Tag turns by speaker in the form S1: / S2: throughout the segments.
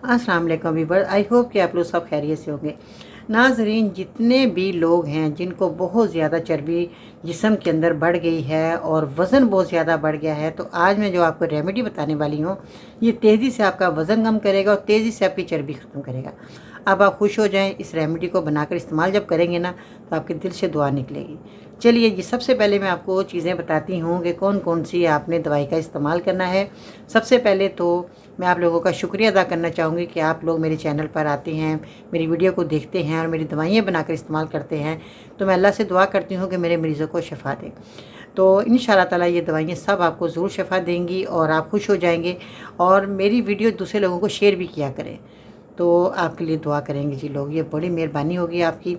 S1: अस्सलाम वालेकुम viewers, I hope कि आप लोग सब खैरियत से होंगे। नाजरीन, जितने भी लोग हैं जिनको बहुत ज़्यादा चर्बी जिस्म के अंदर बढ़ गई है और वज़न बहुत ज़्यादा बढ़ गया है, तो आज मैं जो आपको रेमेडी बताने वाली हूँ, ये तेज़ी से आपका वज़न कम करेगा और तेज़ी से आपकी चर्बी ख़त्म करेगा। अब आप खुश हो जाएं, इस रेमेडी को बनाकर इस्तेमाल जब करेंगे ना, तो आपके दिल से दुआ निकलेगी। चलिए जी, सबसे पहले मैं आपको वो चीज़ें बताती हूँ कि कौन कौन सी आपने दवाई का इस्तेमाल करना है। सबसे पहले तो मैं आप लोगों का शुक्रिया अदा करना चाहूँगी कि आप लोग मेरे चैनल पर आते हैं, मेरी वीडियो को देखते हैं और मेरी दवाइयाँ बनाकर इस्तेमाल करते हैं। तो मैं अल्लाह से दुआ करती हूँ कि मेरे मरीज़ों को शिफ़ा दे। तो इंशाअल्लाह ताला ये दवाइयाँ सब आपको ज़रूर शिफ़ा देंगी और आप खुश हो जाएंगे। और मेरी वीडियो दूसरे लोगों को शेयर भी किया करें, तो आपके लिए दुआ करेंगे जी लोग। ये बड़ी मेहरबानी होगी आपकी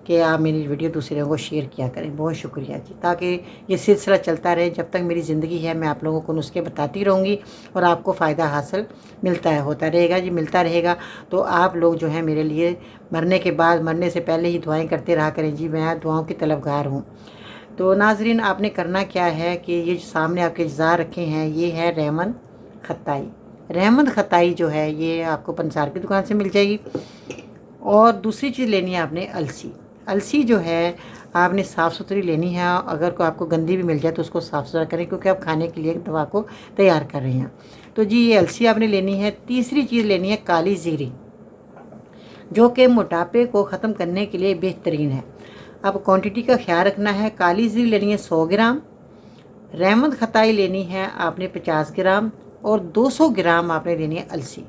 S1: कि आप मेरी वीडियो दूसरे लोगों को शेयर किया करें। बहुत शुक्रिया जी, ताकि ये सिलसिला चलता रहे। जब तक मेरी ज़िंदगी है मैं आप लोगों को नुस्खे बताती रहूँगी और आपको फ़ायदा हासिल मिलता है होता रहेगा जी, मिलता रहेगा। तो आप लोग जो है मेरे लिए मरने के बाद, मरने से पहले ही दुआएँ करते रहा करें जी, मैं दुआओं की तलबगार हूँ। तो नाजरीन, आपने करना क्या है कि ये सामने आपके जार रखे हैं, ये है रहमत खताई। रहमत खताई जो है ये आपको पंसार की दुकान से मिल जाएगी। और दूसरी चीज़ लेनी है आपने अलसी। अलसी जो है आपने साफ़ सुथरी लेनी है। अगर को आपको गंदी भी मिल जाए तो उसको साफ़ सुथरा करें, क्योंकि आप खाने के लिए दवा को तैयार कर रहे हैं। तो जी ये अलसी आपने लेनी है। तीसरी चीज़ लेनी है काली जीरी, जो कि मोटापे को ख़त्म करने के लिए बेहतरीन है। अब क्वांटिटी का ख्याल रखना है। काली जीरी लेनी है 100 ग्राम, रहमत खताई लेनी है आपने 50 ग्राम और 200 ग्राम आपने लेनी है अलसी।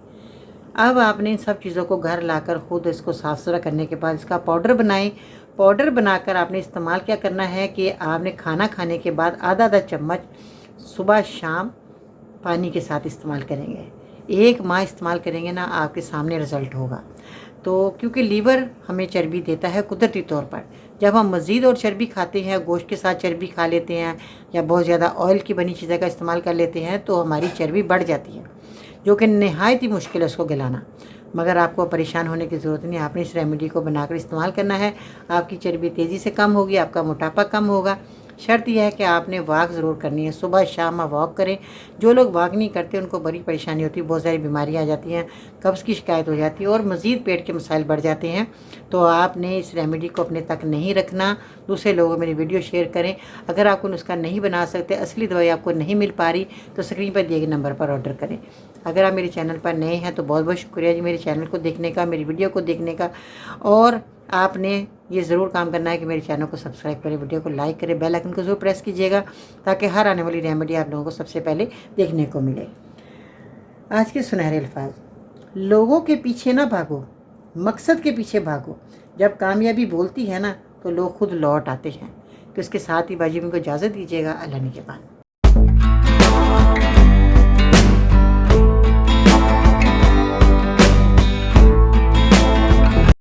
S1: अब आपने इन सब चीज़ों को घर लाकर खुद इसको साफ़ सुथरा करने के बाद इसका पाउडर बनाएं। पाउडर बनाकर आपने इस्तेमाल क्या करना है कि आपने खाना खाने के बाद आधा आधा चम्मच सुबह शाम पानी के साथ इस्तेमाल करेंगे। 1 माह इस्तेमाल करेंगे ना, आपके सामने रिज़ल्ट होगा। तो क्योंकि लीवर हमें चर्बी देता है कुदरती तौर पर। जब हम मज़ीद और चर्बी खाते हैं, गोश्त के साथ चर्बी खा लेते हैं या बहुत ज़्यादा ऑयल की बनी चीज़ें का इस्तेमाल कर लेते हैं, तो हमारी चर्बी बढ़ जाती है, जो कि नहायत ही मुश्किल है उसको गिलाना। मगर आपको परेशान होने की ज़रूरत नहीं, आपने इस रेमेडी को बनाकर इस्तेमाल करना है। आपकी चर्बी तेज़ी से कम होगी, आपका मोटापा कम होगा। शर्त यह है कि आपने वॉक ज़रूर करनी है, सुबह शाम आप वॉक करें। जो लोग वॉक नहीं करते उनको बड़ी परेशानी होती है, बहुत सारी बीमारियाँ आ जाती हैं, कब्ज़ की शिकायत हो जाती है और मज़ीद पेट के मसाइल बढ़ जाते हैं। तो आपने इस रेमेडी को अपने तक नहीं रखना, दूसरे लोगों को मेरी वीडियो शेयर करें। अगर आपको नुस्खा नहीं बना सकते, असली दवाई आपको नहीं मिल पा रही, तो स्क्रीन पर दिए गए नंबर पर ऑर्डर करें। अगर आप मेरे चैनल पर नए हैं तो बहुत बहुत शुक्रिया जी मेरे चैनल को देखने का, मेरी वीडियो को देखने का। और आपने ये ज़रूर काम करना है कि मेरे चैनल को सब्सक्राइब करें, वीडियो को लाइक करें, बेल आइकन को ज़रूर प्रेस कीजिएगा, ताकि हर आने वाली रेमेडी आप लोगों को सबसे पहले देखने को मिले। आज के सुनहरे अल्फाज: लोगों के पीछे ना भागो, मकसद के पीछे भागो। जब कामयाबी बोलती है ना, तो लोग खुद लौट आते हैं। तो इसके साथ ही बाजी में को इजाज़त दीजिएगा। अल्लाह ने के बाद।